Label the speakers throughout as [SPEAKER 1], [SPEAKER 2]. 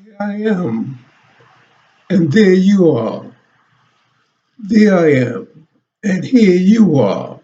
[SPEAKER 1] Here I am, and there you are. There I am, and here you are,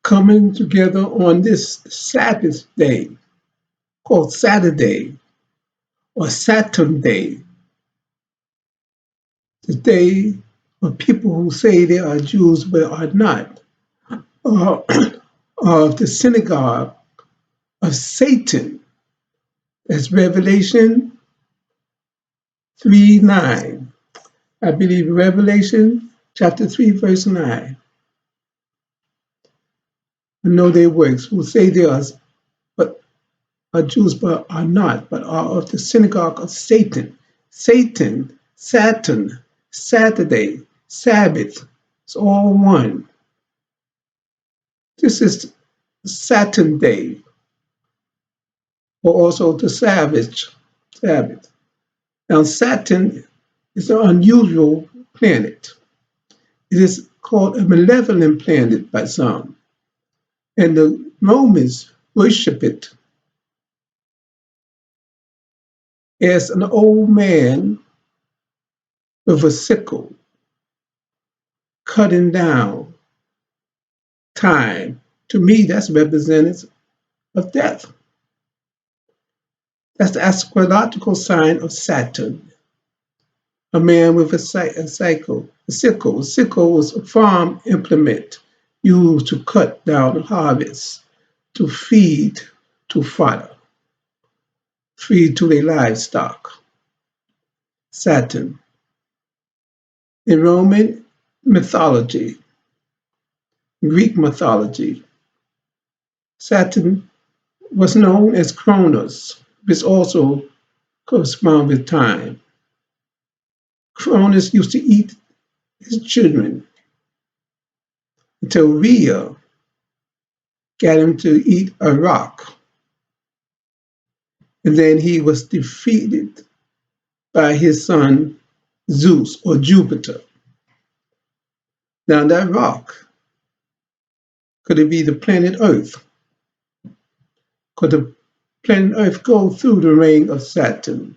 [SPEAKER 1] coming together on this Sabbath day called Saturday or Saturn Day, the day of people who say they are Jews but are not, uh, of the synagogue of Satan. That's Revelation 3:9. I believe Revelation chapter 3, verse 9. I know their works who say they but are Jews but are not, but are of the synagogue of Satan. Satan, Saturn, Saturday, Sabbath, it's all one. This is Saturn Day, or also the Sabbath. Now, Saturn is an unusual planet. It is called a malevolent planet by some, and the Romans worship it as an old man with a sickle, cutting down time. To me, that's representative of death. That's the astrological sign of Saturn. A man with a sickle. A sickle was a farm implement used to cut down harvests, to feed to fodder, feed to their livestock. Saturn. In Roman mythology, Greek mythology, Saturn was known as Cronus, which also corresponds with time. Cronus used to eat his children until Rhea got him to eat a rock. And then he was defeated by his son Zeus or Jupiter. Now that rock, could it be the planet Earth? Could the planet Earth go through the ring of Saturn?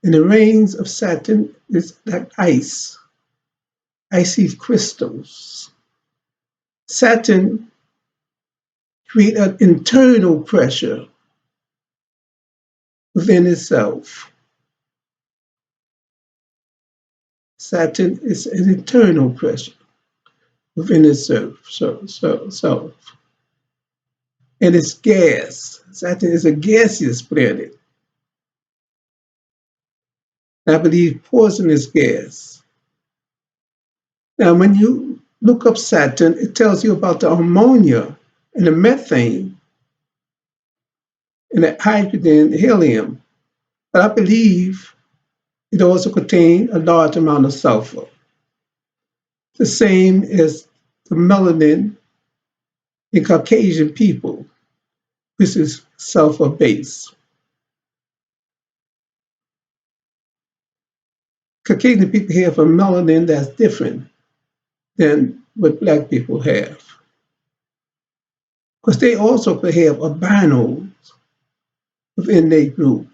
[SPEAKER 1] And the rings of Saturn is like ice, icy crystals. Saturn creates an internal pressure within itself. Saturn is an internal pressure within itself. And it's gas. Saturn is a gaseous planet. I believe poisonous gas. Now, when you look up Saturn, it tells you about the ammonia and the methane and the hydrogen, helium. But I believe it also contains a large amount of sulfur, the same as the melanin in Caucasian people, which is sulfur base. Caucasian people have a melanin that's different than what Black people have. Because they also could have albinos within their group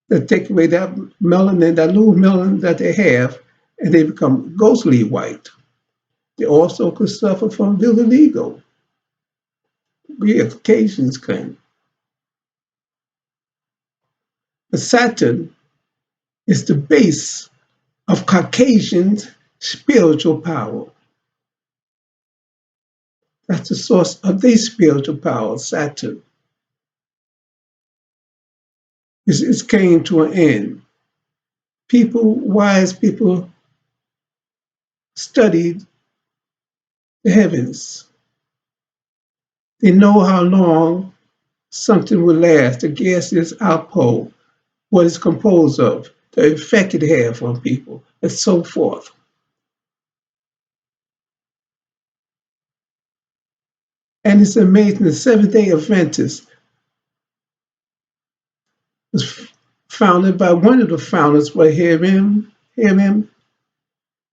[SPEAKER 1] that take away that melanin, that little melanin that they have, and they become ghostly white. They also could suffer from vitiligo. We have Caucasians claim. But Saturn is the base of Caucasians' spiritual power. That's the source of their spiritual power, Saturn. It came to an end. Wise people studied the heavens. They know how long something will last, the gaseous output, what it's composed of, the effect it has on people, and so forth. And it's amazing, the Seventh-day Adventist was founded by one of the founders,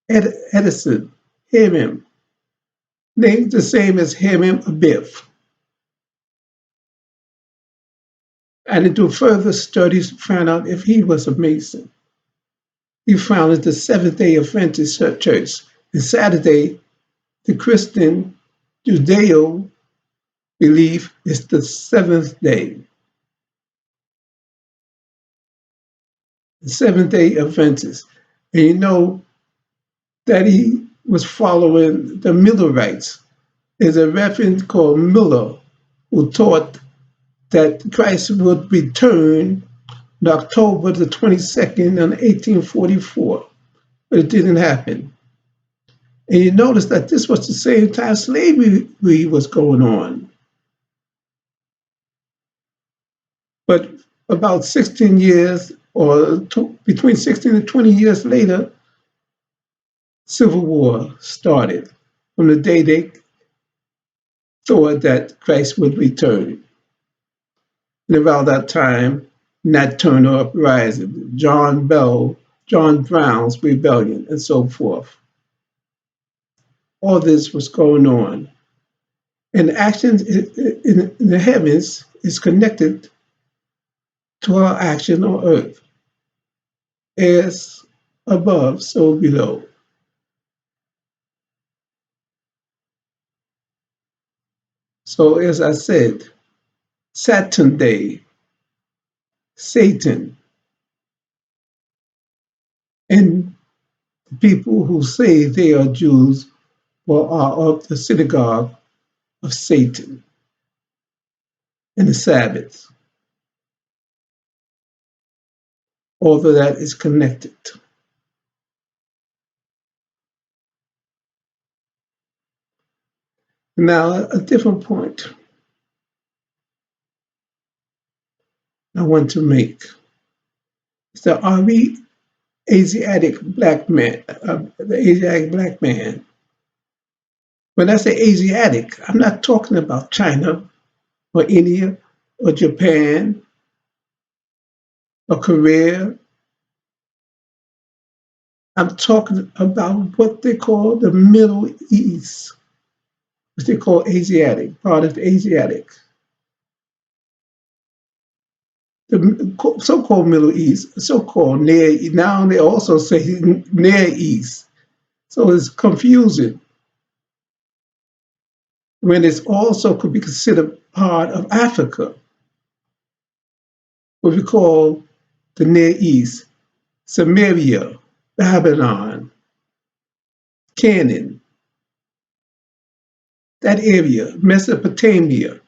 [SPEAKER 1] Edison, Hiram, named the same as Hiram Abiff. And to do further studies to find out if he was a Mason. He founded the Seventh-day Adventist Church. And Saturday, the Christian Judeo belief is the seventh day. The Seventh-day Adventist. And you know that he was following the Millerites. There's a reverend called Miller who taught that Christ would return on October the 22nd in 1844, but it didn't happen. And you notice that this was the same time slavery was going on. But about 16 years, or between 16 and 20 years later, Civil War started from the day they thought that Christ would return. And around that time, Nat Turner uprising, John Brown's rebellion, and so forth. All this was going on. And action in the heavens is connected to our action on earth. As above, so below. So as I said, Saturn Day, Satan, and people who say they are Jews or are of the synagogue of Satan, and the Sabbath. All of that is connected. Now, a different point I want to make is that are we Asiatic black man, the Asiatic black man? When I say Asiatic, I'm not talking about China or India or Japan or Korea. I'm talking about what they call the Middle East, what they call Asiatic, part of the Asiatic. The so-called Middle East, so-called Near, now they also say Near East. So it's confusing when it's also could be considered part of Africa, what we call the Near East, Sumeria, Babylon, Canaan, that area, Mesopotamia.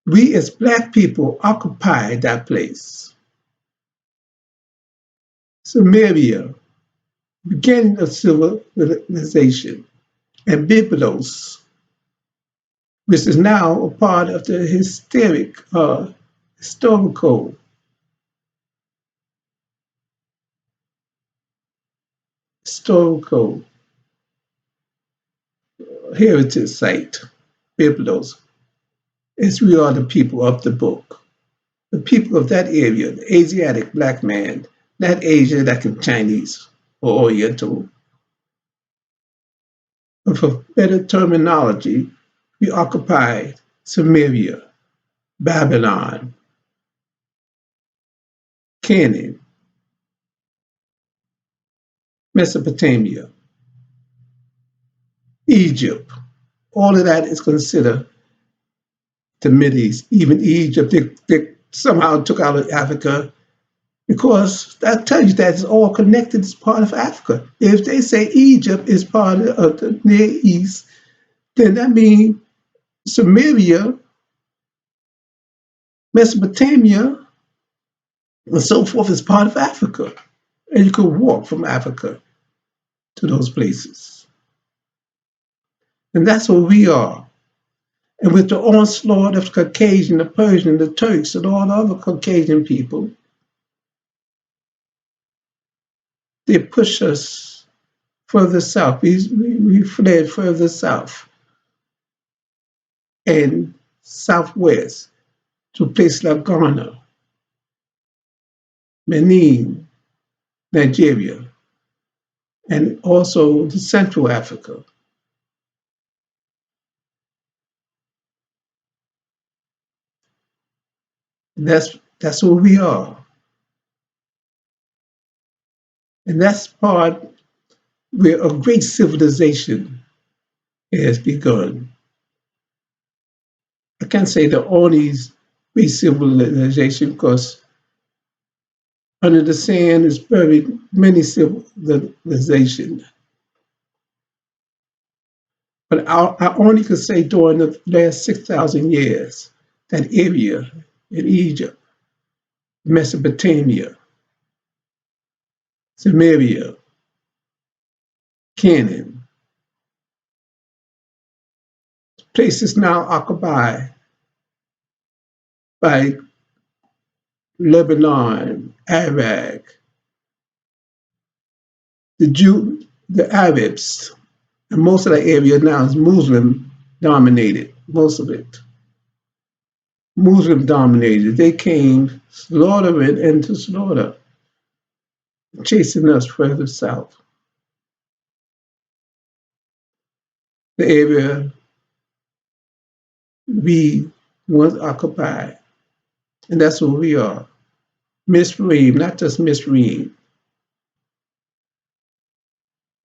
[SPEAKER 1] We as Black people occupied that place. Sumeria, beginning of civilization, and Byblos, which is now a part of the historical heritage site, Byblos, as we are the people of the book. The people of that area, the Asiatic black man, not Asia, like in Chinese or Oriental. But for better terminology, we occupied Sumeria, Babylon, Canaan, Mesopotamia, Egypt. All of that is considered the Mideast. Even Egypt, they somehow took out of Africa because that tells you that it's all connected as part of Africa. If they say Egypt is part of the Near East, then that means Sumeria, Mesopotamia, and so forth is part of Africa. And you could walk from Africa to those places. And that's where we are. And with the onslaught of Caucasian, the Persian, the Turks, and all the other Caucasian people, they push us further south. We fled further south and southwest to places like Ghana, Benin, Nigeria, and also to Central Africa. That's who we are. And that's part where a great civilization has begun. I can't say the only great civilization because under the sand is buried many civilizations. But I only could say during the last 6,000 years, that area in Egypt, Mesopotamia, Sumeria, Canaan, places now occupied by Lebanon, Iraq, the Arabs, and most of the area now is Muslim dominated, most of it. Muslim dominated. They came slaughtering into slaughter, chasing us further south. The area we once occupied, and that's who we are. Misread, not just misread,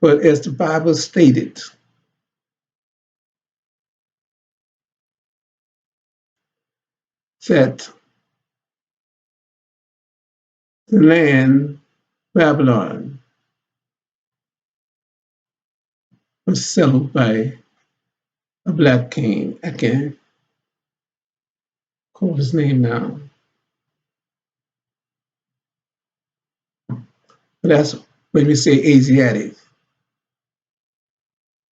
[SPEAKER 1] but as the Bible stated, that the land, Babylon, was settled by a black king. I can't call his name now. But that's when we say Asiatic.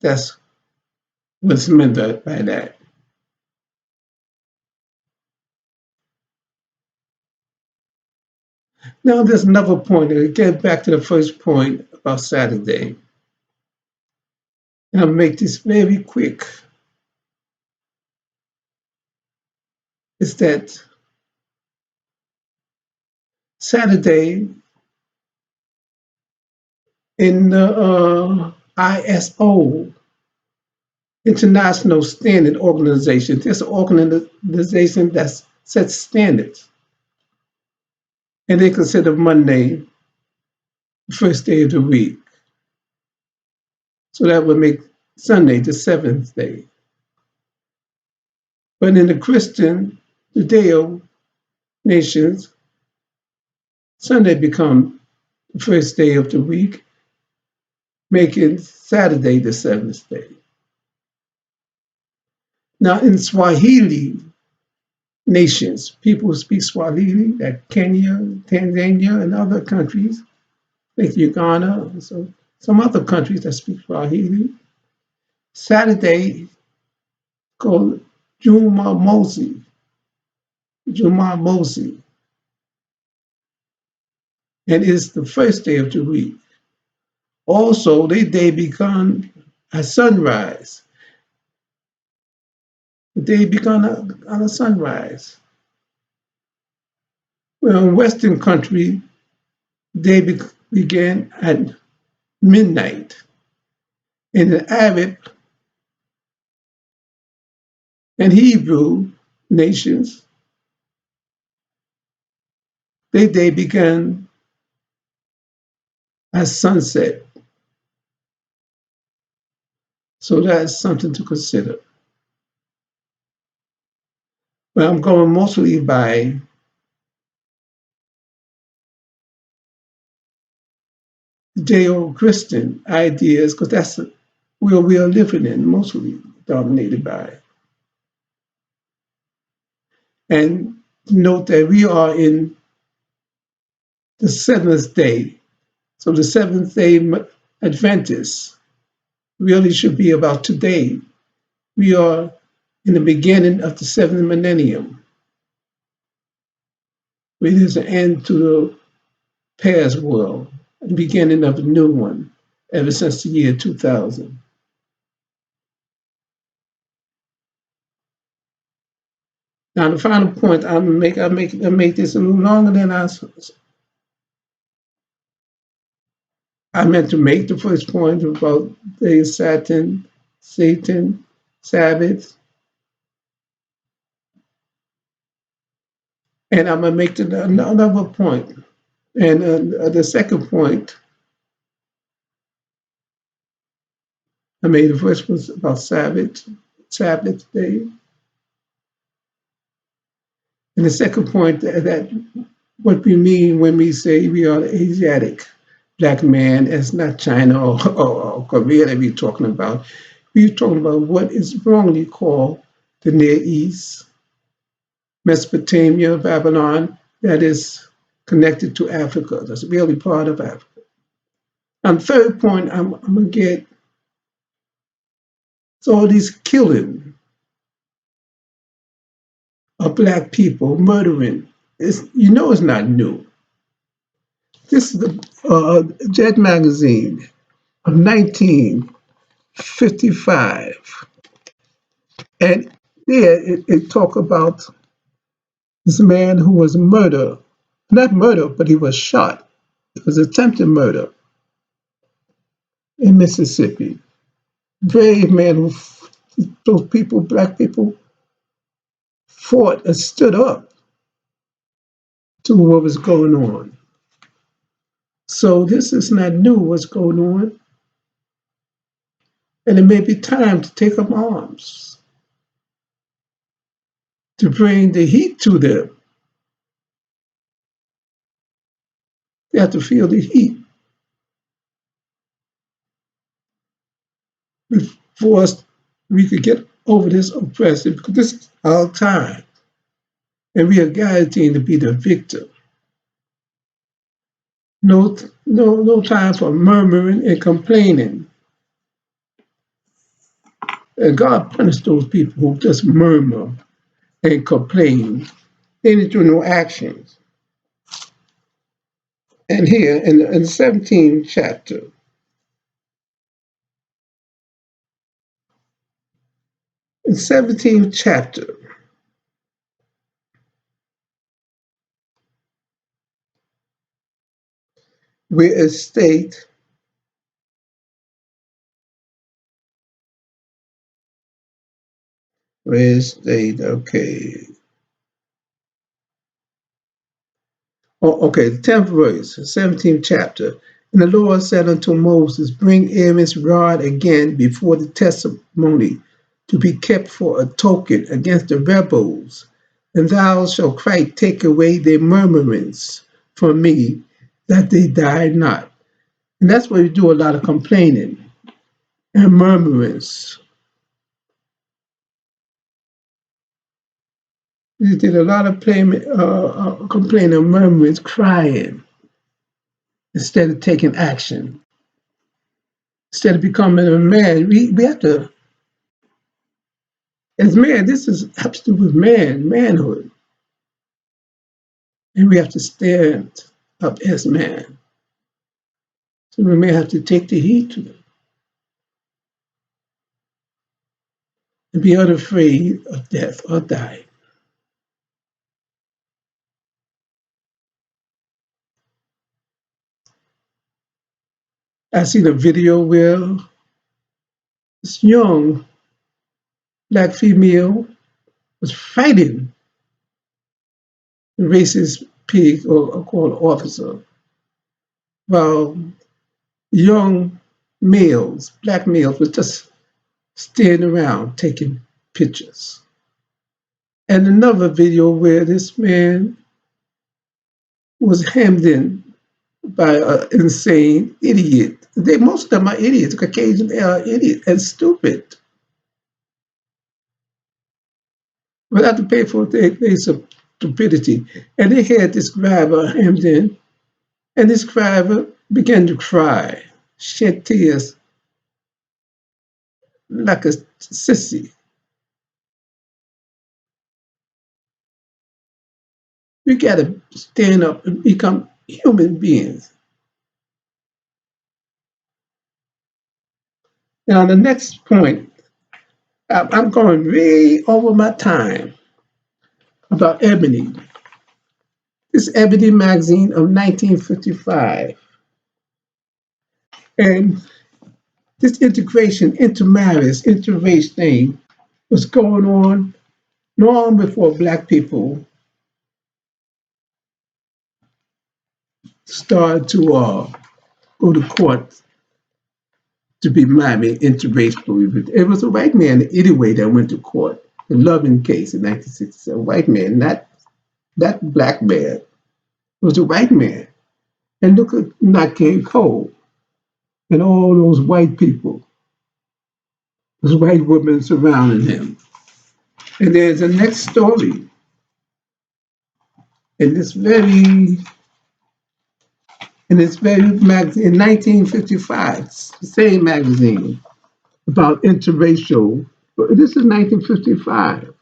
[SPEAKER 1] That's what's meant by that. Now there's another point, and get back to the first point about Saturday. And I'll make this very quick. Is that Saturday in the ISO, International Standard Organization, this organization that sets standards. And they consider Monday the first day of the week. So that would make Sunday the seventh day. But in the Christian, Judeo nations, Sunday becomes the first day of the week, making Saturday the seventh day. Now in Swahili nations, people who speak Swahili, like Kenya, Tanzania, and other countries, like Uganda, and so some other countries that speak Swahili, Saturday called Jumamosi, and it's the first day of the week. Also, their day began at sunrise. The day began on a sunrise. Well, in Western country, they began at midnight. In the Arab and Hebrew nations, their day began at sunset. So that's something to consider. But I'm going mostly by Judeo-Christian ideas, because that's where we are living in, mostly dominated by. And note that we are in the seventh day. So the seventh day Adventists really should be about today. We are in the beginning of the seventh millennium. It is an end to the past world, the beginning of a new one, ever since the year 2000. Now, the final point I make this a little longer than I meant to make. The first point about the Saturn, Satan, Sabbath, And I'm going to make another point. And the second point I made, the first was about Sabbath day. And the second point that what we mean when we say we are the Asiatic Black man, it's not China or Korea that we're talking about. We're talking about what is wrongly called the Near East, Mesopotamia, Babylon, that is connected to Africa. That's really part of Africa. And third point, I'm going to get all these killing of Black people, murdering. It's not new. This is the Jet magazine of 1955. And there it talked about this man who was murdered. Not murdered, but he was shot. It was attempted murder in Mississippi. Brave man who those people, Black people, fought and stood up to what was going on. So this is not new what's going on. And it may be time to take up arms, to bring the heat to them. They have to feel the heat before we could get over this oppression, because this is our time. And we are guaranteed to be the victor. No time for murmuring and complaining. And God punished those people who just murmur and complain. They didn't do no actions. And here in the 17th chapter, in 17th chapter, where it states, okay. Oh, okay, the 10th verse, 17th chapter. And the Lord said unto Moses, bring Aaron's rod again before the testimony to be kept for a token against the rebels. And thou shalt cry, take away their murmurings from me, that they die not. And that's where we do a lot of complaining and murmurings. We did a lot of complaining and murmurings, crying, instead of taking action. Instead of becoming a man, we have to, as man, this has to do with manhood. And we have to stand up as man. So we may have to take the heat and be unafraid of death or dying. I seen a video where this young Black female was fighting the racist pig or called officer, while young males, Black males, were just standing around taking pictures. And another video where this man was hemmed in by an insane idiot. Most of them are idiots. Caucasian, they are idiots and stupid. Without the pay for their stupidity. And they had this driver hemmed in, and this driver began to cry, shed tears like a sissy. We got to stand up and become human beings. Now, the next point, I'm going way over my time about Ebony. This Ebony magazine of 1955. And this integration, intermarriage, interrace thing was going on long before Black people started to go to court to be married interracial. It was a white man anyway that went to court. The Loving case in 1967. A white man, not that black man. It was a white man. And look at Nat King Cole and all those white people, those white women surrounding him. And there's a next story in this very magazine in 1955, the same magazine about interracial. This is 1955,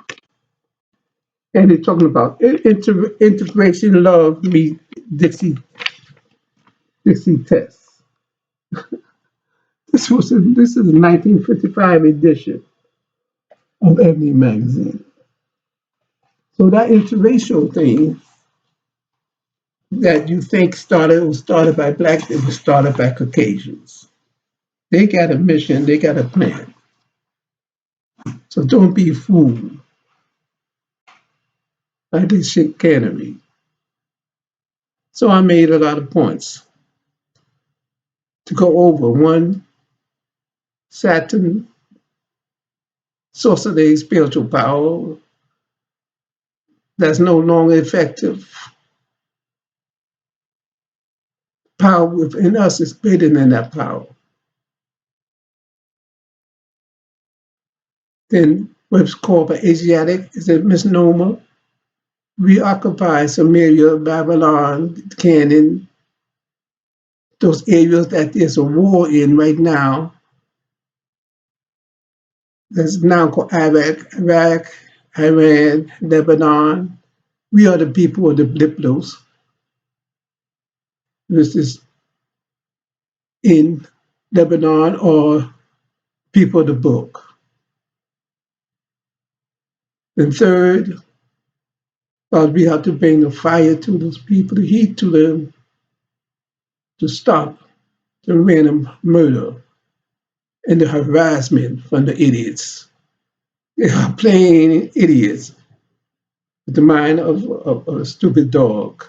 [SPEAKER 1] and they're talking about integration, love, meet Dixie test. This is a 1955 edition of Ebony magazine. So that interracial thing that you think was started by blacks, it was started by Caucasians. They got a mission, they got a plan. So don't be fooled by this chicanery. So I made a lot of points to go over. One, Saturn, source of the spiritual power that's no longer effective. Power within us is greater than that power. Then what's called by Asiatic is a misnomer. We occupy Sumeria, Babylon, Canaan, those areas that there's a war in right now. That's now called Iraq, Iran, Lebanon. We are the people of the Biblos. This is in Lebanon or people of the book. And third, we have to bring the fire to those people, the heat to them, to stop the random murder and the harassment from the idiots. They are plain idiots with the mind of a stupid dog.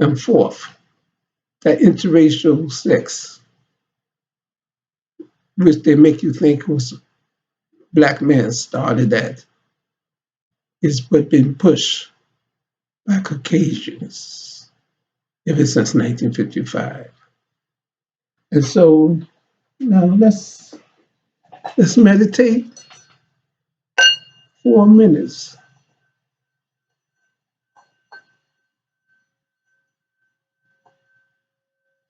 [SPEAKER 1] And fourth, that interracial sex, which they make you think was black men started that, is what been pushed by Caucasians ever since 1955. And so now let's meditate 4 minutes.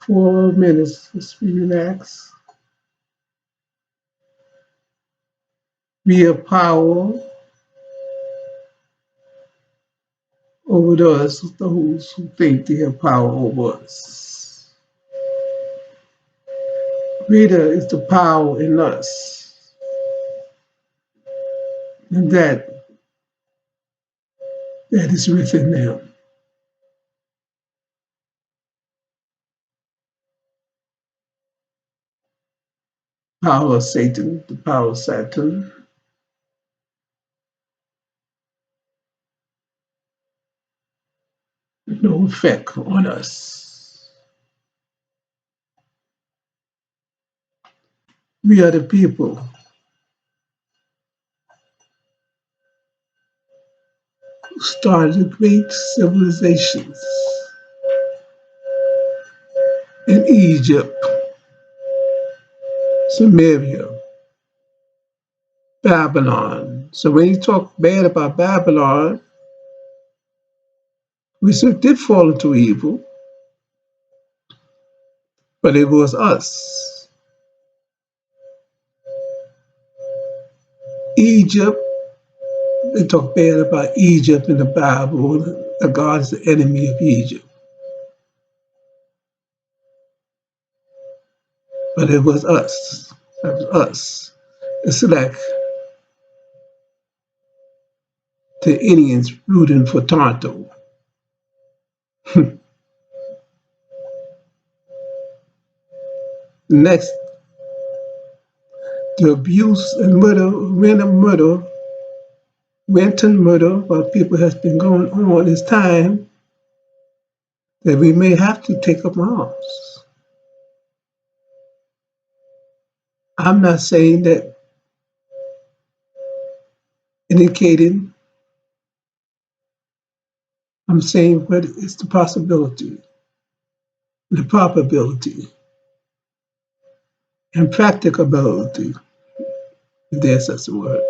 [SPEAKER 1] 4 minutes, just relax. Be a power over us, those who think they have power over us. Greater is the power in us, and that is within them. Power of Satan, the power of Saturn, no effect on us. We are the people who started the great civilizations in Egypt, Sumeria, Babylon. So when you talk bad about Babylon, we did fall into evil, but it was us. Egypt, they talk bad about Egypt in the Bible. That God is the enemy of Egypt. But it was us. That was us. It's like the Indians rooting for Tonto. Next, the abuse and murder, wanton murder, while people has been going on, it's time that we may have to take up arms. I'm not saying that indicating, I'm saying what is the possibility, the probability, and practicability, if there's such a word.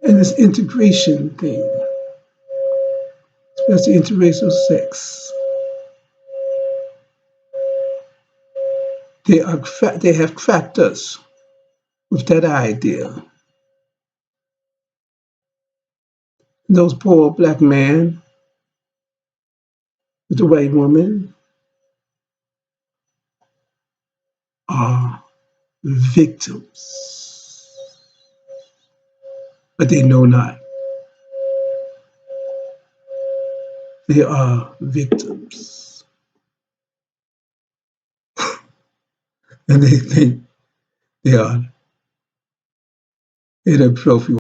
[SPEAKER 1] And this integration thing, especially interracial sex, they have trapped us with that idea. And those poor black men with the white woman are victims, but they know not. They are victims. And they think they are. They're the trophy